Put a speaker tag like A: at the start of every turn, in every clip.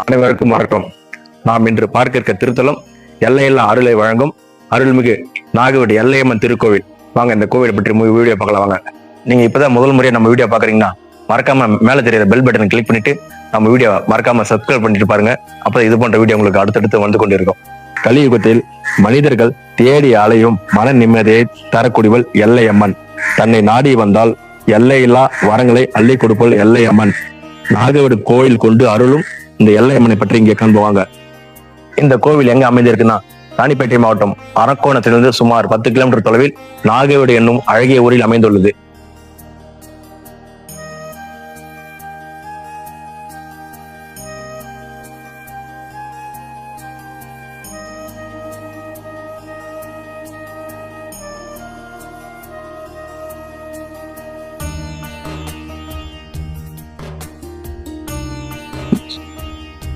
A: அனைவருக்கும் வணக்கம். நாம் இன்று பார்க்க இருக்க திருத்தலம் எல்லையில்லா அருளை வழங்கும் அருள்மிகு நாகவடி எல்லையம்மன் திருக்கோவில். வாங்க இந்த கோவிலை பற்றி வீடியோ பார்க்கலாம். வாங்க. நீங்க இப்பதான் முதல் முறையா நம்ம வீடியோ பாக்குறீங்கன்னா மறக்காம மேல தெரியாத பெல் பட்டன் கிளிக் பண்ணிட்டு நம்ம வீடியோ மறக்காம சப்ஸ்கிரைப் பண்ணிட்டு பாருங்க. அப்ப இது போன்ற வீடியோ உங்களுக்கு அடுத்தடுத்து வந்து கொண்டிருக்கும். கலியுகத்தில் மனிதர்கள் தேடி அலையும் மன நிம்மதியை தரக்கூடியவள் எல்லையம்மன். தன்னை நாடி வந்தால் எல்லையில்லா வரங்களை அள்ளி கொடுப்பவள் எல்லையம்மன். நாகவடி கோயில் கொண்டு அருளும் இந்த எல்லையம்மனை பற்றி இங்கே காண்புவாங்க. இந்த கோவில் எங்க அமைந்திருக்குன்னா ராணிப்பேட்டை மாவட்டம் அரக்கோணத்திலிருந்து சுமார் 10 கிலோமீட்டர் தொலைவில் நாகவடி என்னும் அழகிய ஊரில் அமைந்துள்ளது.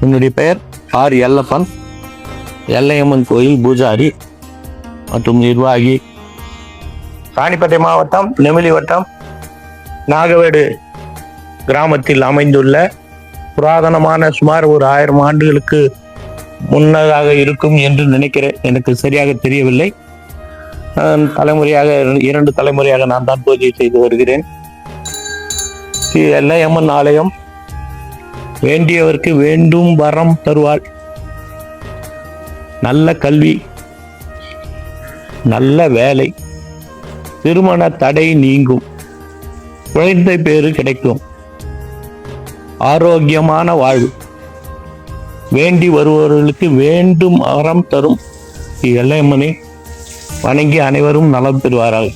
A: என்னுடைய பெயர் ஆர் எல்லப்பன், எல்லையம்மன் கோயில் பூஜாரி மற்றும் நிர்வாகி. ராணிப்பேட்டை மாவட்டம் நெமிலி வட்டம் நாகவேடு கிராமத்தில் அமைந்துள்ள புராதனமான சுமார் ஒரு 1000 ஆண்டுகளுக்கு முன்னதாக இருக்கும் என்று நினைக்கிறேன். எனக்கு சரியாக தெரியவில்லை. தலைமுறையாக 2 தலைமுறையாக நான் தான் பூஜை செய்து வருகிறேன். எல்லையம்மன் ஆலயம் வேண்டியவருக்கு வேண்டும் வரம் தருவாள். நல்ல கல்வி, நல்ல வேலை, திருமண தடை நீங்கும், குழந்தை பேறு கிடைக்கும், ஆரோக்கியமான வாழ்வு, வேண்டி வருபவர்களுக்கு வேண்டும் வரம் தரும் எல்லையம்மனை வணங்கி அனைவரும் நலம் பெறுவார்கள்.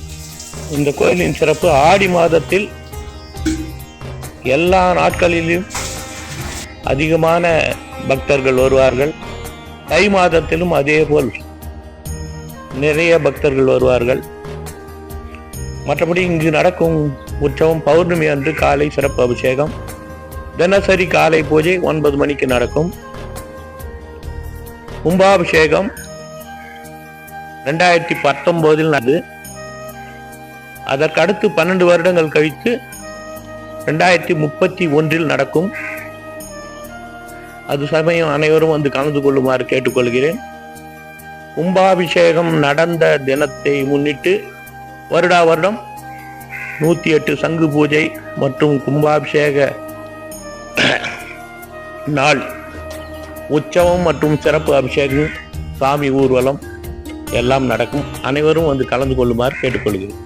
A: இந்த கோயிலின் சிறப்பு, ஆடி மாதத்தில் எல்லா நாட்களிலும் அதிகமான பக்தர்கள் வருவார்கள். தை மாதத்திலும் அதே போல் நிறைய பக்தர்கள் வருவார்கள். மற்றபடி இங்கு நடக்கும் உற்சவம் பௌர்ணமி அன்று காலை சிறப்பு அபிஷேகம், தினசரி காலை பூஜை 9 மணிக்கு நடக்கும். கும்பாபிஷேகம் 2019 நடந்தது. அதற்கு அடுத்து 12 வருடங்கள் கழித்து 2031 நடக்கும். அது சமயம் அனைவரும் வந்து கலந்து கொள்ளுமாறு கேட்டுக்கொள்கிறேன். கும்பாபிஷேகம் நடந்த தினத்தை முன்னிட்டு வருடா வருடம் 108 சங்கு பூஜை மற்றும் கும்பாபிஷேக நாள் உற்சவம் மற்றும் சிறப்பு அபிஷேகம், சாமி ஊர்வலம் எல்லாம் நடக்கும். அனைவரும் வந்து கலந்து கொள்ளுமாறு கேட்டுக்கொள்கிறேன்.